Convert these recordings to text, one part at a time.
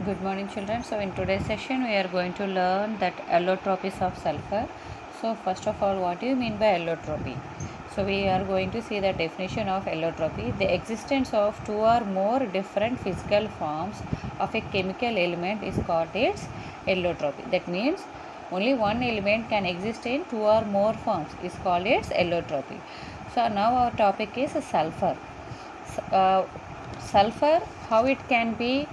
Good morning children. So in today's session we are going to learn that allotropies of sulfur. So first of all, what do you mean by allotropy? So we are going to see the definition of allotropy. The existence of two or more different physical forms of a chemical element is called its allotropy. That means only one element can exist in two or more forms is called its allotropy. So now our topic is sulfur. Sulfur, how it can be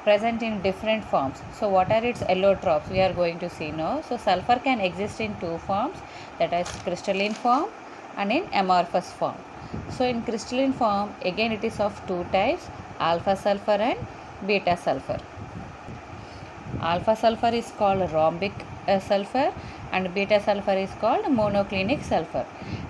present in different forms. So what are its allotropes? We are going to see now. So sulfur can exist in two forms, that is crystalline form and in amorphous form. So in crystalline form, again it is of two types, alpha sulfur and beta sulfur. Alpha sulfur is called rhombic sulfur and beta sulfur is called monoclinic sulfur.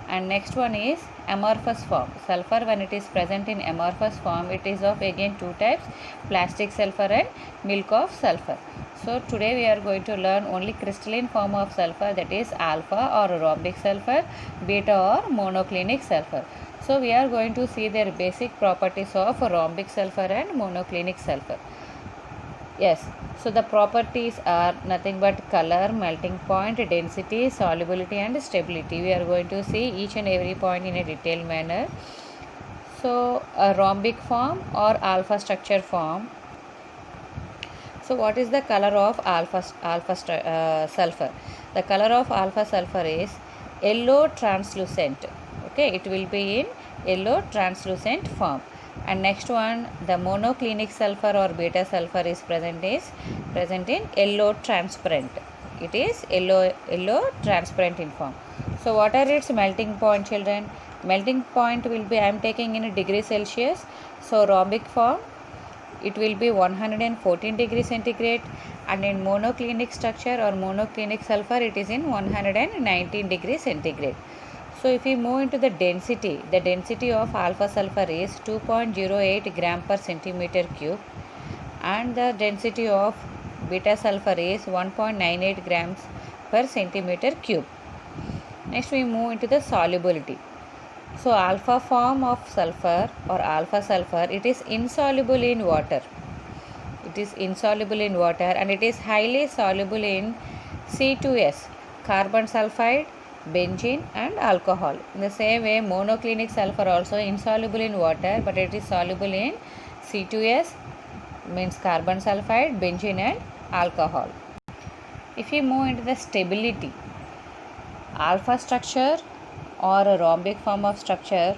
And next one is amorphous form. Sulfur, when it is present in amorphous form, it is of again two types, plastic sulfur and milk of sulfur. So today we are going to learn only crystalline form of sulfur, that is alpha or rhombic sulfur, beta or monoclinic sulfur. So we are going to see their basic properties of rhombic sulfur and monoclinic sulfur. Yes, so the properties are nothing but color, melting point, density, solubility and stability. We are going to see each and every point in a detailed manner. So a rhombic form or alpha structure form. So what is the color of alpha sulfur? The color of alpha sulfur is yellow translucent. Okay, it will be in yellow translucent form. And next one, the monoclinic sulfur or beta sulfur is present in yellow transparent. It is yellow transparent in form. So what are its melting point, children? Melting point will be, I am taking in degrees Celsius. So rhombic form, it will be 114 degrees centigrade, and in monoclinic structure or monoclinic sulfur it is in 119 degrees centigrade. So if we move into the density of alpha sulfur is 2.08 gram per centimeter cube, and the density of beta sulfur is 1.98 grams per centimeter cube. Next we move into the solubility. So alpha form of sulfur or alpha sulfur, it is insoluble in water. It is insoluble in water and it is highly soluble in C2S, carbon sulfide, benzene and alcohol. In the same way, monoclinic sulfur also insoluble in water, but it is soluble in C2S, means carbon sulfide, benzene and alcohol. If we move into the stability, alpha structure or a rhombic form of structure,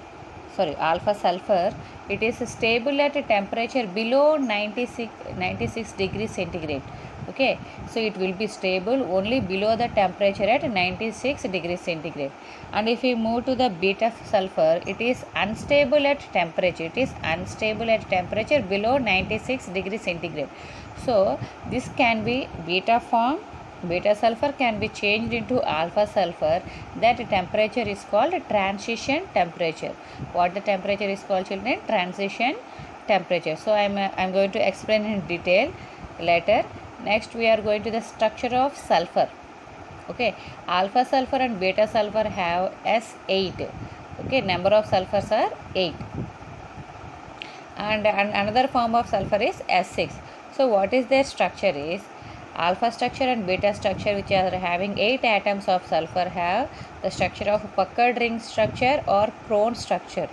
alpha sulfur, it is stable at a temperature below 96 degrees centigrade. Okay, so it will be stable only below the temperature at 96 degrees centigrade. And if we move to the beta sulfur, it is unstable at temperature. It is unstable at temperature below 96 degrees centigrade. So this can be beta form. Beta sulfur can be changed into alpha sulfur. That temperature is called transition temperature. What the temperature is called, children? Transition temperature. So I am going to explain in detail later. Next we are going to the structure of sulfur. Okay, alpha sulfur and beta sulfur have S8. Okay, number of sulfurs are 8. And another form of sulfur is S6. So what is their structure is, alpha structure and beta structure, which are having 8 atoms of sulfur, have the structure of puckered ring structure or cone structure.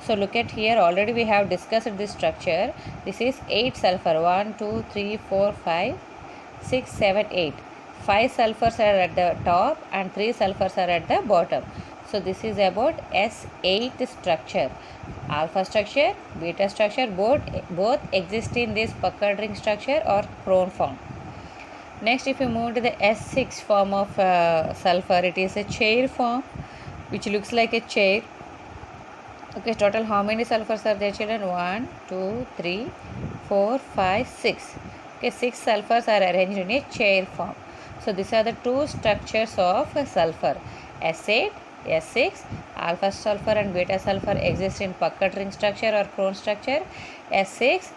So look at here, already we have discussed this structure. This is 8 sulfur, 1, 2, 3, 4, 5, 6, 7, 8. 5 sulfurs are at the top and 3 sulfurs are at the bottom. So this is about S8 structure. Alpha structure, beta structure, both exist in this puckered ring structure or cone form. Next, if you move to the S6 form of sulfur, it is a chair form which looks like a chair. Okay, total how many sulfurs are there, children? 1, 2, 3, 4, 5, 6. Okay, 6 sulfurs are arranged in a chair form. So these are the two structures of sulfur. S8, S6, alpha sulfur and beta sulfur exist in puckered ring structure or cone structure. S6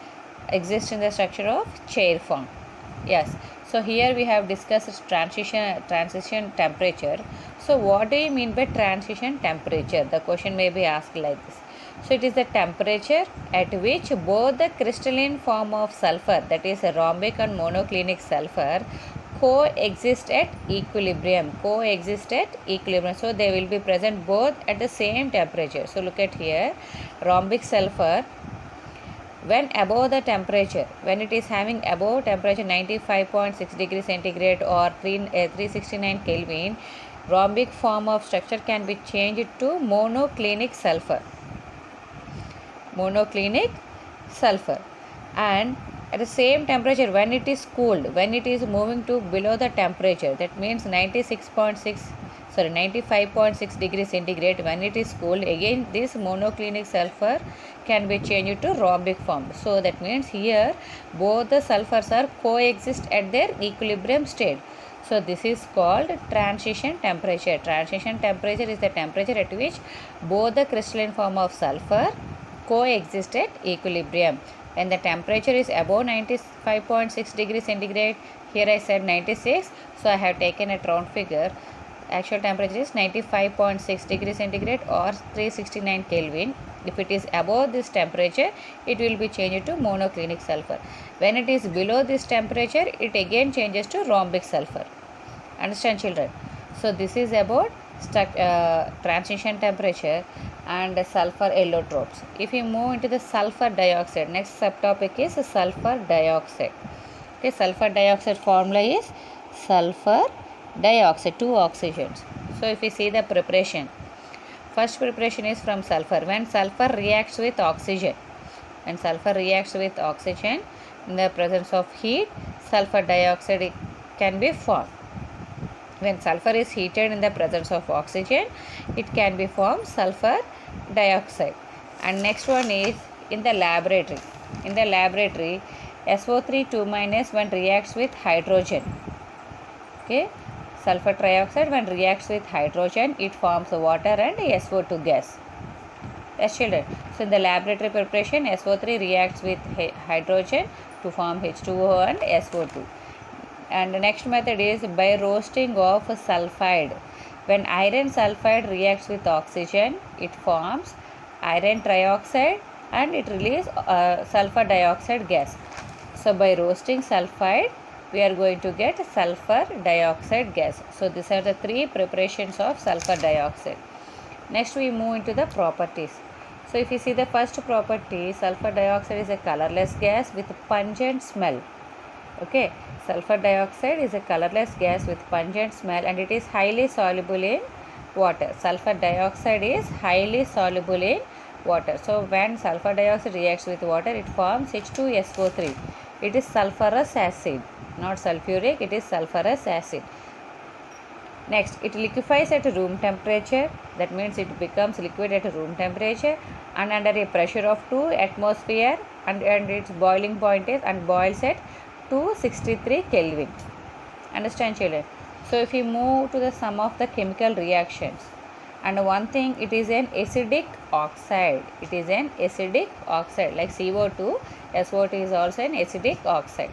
exists in the structure of chair form. Yes. So here we have discussed transition temperature. So what do you mean by transition temperature? The question may be asked like this. So it is the temperature at which both the crystalline form of sulfur, that is a rhombic and monoclinic sulfur, coexist at equilibrium. So they will be present both at the same temperature. So look at here, rhombic sulfur, when above the temperature, when it is having above temperature 95.6 degrees centigrade or 369 Kelvin, rhombic form of structure can be changed to monoclinic sulfur. And at the same temperature, when it is cooled, when it is moving to below the temperature, that means 95.6 degrees centigrade, when it is cooled, again this monoclinic sulfur can be changed to rhombic form. So that means here both the sulfurs are coexist at their equilibrium state. So this is called transition temperature. Transition temperature is the temperature at which both the crystalline form of sulfur coexist at equilibrium. When the temperature is above 95.6 degrees centigrade, here I said 96, so I have taken a round figure. Actual temperature is 95.6 degrees centigrade or 369 Kelvin. If it is above this temperature, it will be changed to monoclinic sulfur. When it is below this temperature, it again changes to rhombic sulfur. Understand, children? So this is about transition temperature and sulfur allotropes. If you move into the sulfur dioxide, next subtopic is sulfur dioxide. Okay, sulfur dioxide formula is sulfur dioxide, 2 oxygens. So if you see the preparation, first preparation is from sulfur. When sulfur reacts with oxygen, in the presence of heat, sulfur dioxide can be formed. When sulfur is heated in the presence of oxygen, it can be formed sulfur dioxide. And next one is in the laboratory. In the laboratory, SO3 2- when reacts with hydrogen. Okay, sulfur trioxide when reacts with hydrogen, it forms water and SO2 gas. Yes, children. So in the laboratory preparation, SO3 reacts with hydrogen to form H2O and SO2. And the next method is by roasting of sulfide. When iron sulfide reacts with oxygen, it forms iron trioxide and it releases sulfur dioxide gas. So by roasting sulfide, we are going to get sulfur dioxide gas. So these are the 3 preparations of sulfur dioxide. Next we move into the properties. So if you see the first property, sulfur dioxide is a colorless gas with pungent smell. Okay, sulfur dioxide is a colorless gas with pungent smell and it is highly soluble in water. Sulfur dioxide is highly soluble in water. So when sulfur dioxide reacts with water, it forms H2SO3. It is sulfurous acid, not sulfuric, it is sulfurous acid. Next, it liquefies at room temperature. That means it becomes liquid at room temperature and under a pressure of 2 atmosphere and its boiling point is and boils at 263 Kelvin. Understand, children? So if you move to the sum of the chemical reactions, and one thing, it is an acidic oxide. It is an acidic oxide like CO2. SO2 is also an acidic oxide.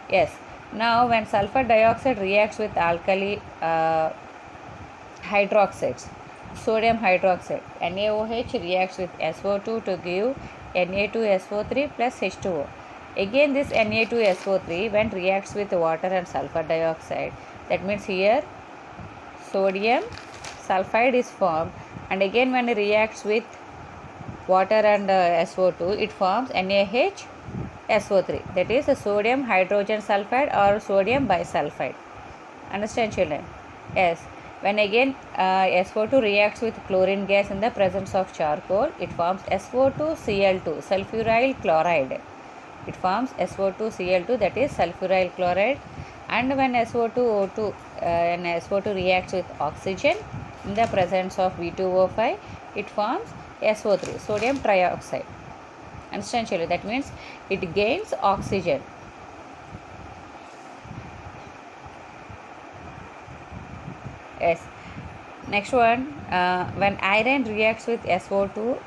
Yes. Now when sulfur dioxide reacts with alkali hydroxides, sodium hydroxide, NaOH reacts with SO2 to give Na2SO3 plus H2O. Again this Na2SO3 when reacts with water and sulfur dioxide, that means here sodium sulfide is formed, and again when it reacts with water and SO2, it forms NaHSO3, that is a sodium hydrogen sulfide or sodium bisulfide. Understand, children? Yes. When again SO2 reacts with chlorine gas in the presence of charcoal, it forms SO2Cl2, sulfuryl chloride. It forms SO2Cl2, that is sulfuryl chloride. And when SO2 reacts with oxygen in the presence of V2O5, it forms SO3, sodium trioxide. Understand, children? That means it gains oxygen. Yes. Next one, when iron reacts with SO2,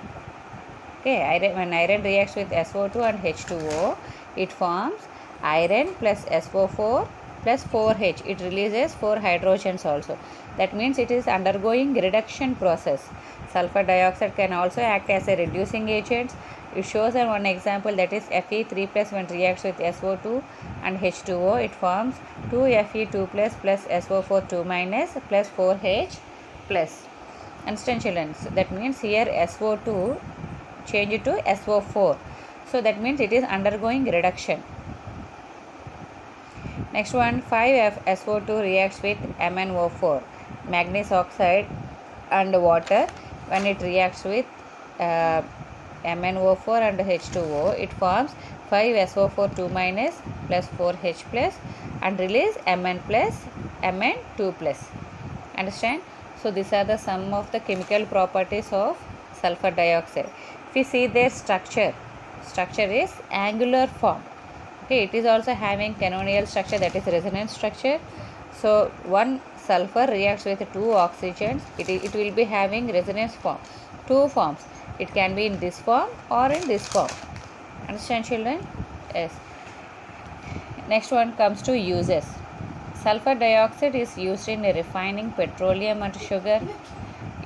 okay, when iron reacts with SO2 and H2O, it forms iron plus SO4 plus 4H. It releases 4 hydrogens also. That means it is undergoing reduction process. Sulfur dioxide can also act as a reducing agent. It shows one example, that is Fe3 plus when reacts with SO2 and H2O, it forms 2Fe2 plus SO4 2 minus plus 4H plus. Understand children? That means here SO2 change to SO4. So that means it is undergoing reduction. Next one, 5FSO2 reacts with MnO4, manganese oxide and water. When it reacts with MnO4 and H2O, it forms 5SO4 2 minus plus 4H plus and release Mn plus Mn2 plus. Understand? So these are the sum of the chemical properties of sulfur dioxide. If we see their structure is angular form. Okay, it is also having canonical structure, that is resonance structure. So one sulfur reacts with 2 oxygens, it will be having resonance form, 2 forms. It can be in this form or in this form. Understand children? Yes. Next one comes to uses. Sulfur dioxide is used in refining petroleum and sugar.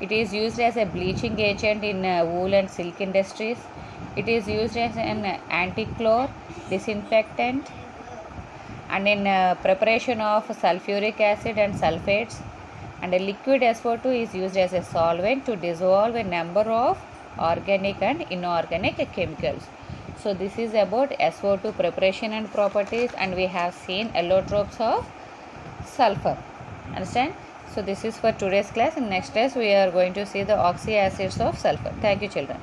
It is used as a bleaching agent in wool and silk industries. It is used as an anti-chlor, disinfectant, and in preparation of sulfuric acid and sulfates. And a liquid SO2 is used as a solvent to dissolve a number of organic and inorganic chemicals. So this is about SO2 preparation and properties, and we have seen allotropes of sulfur. Understand? So this is for today's class. In next class we are going to see the oxyacids of sulfur. Thank you children.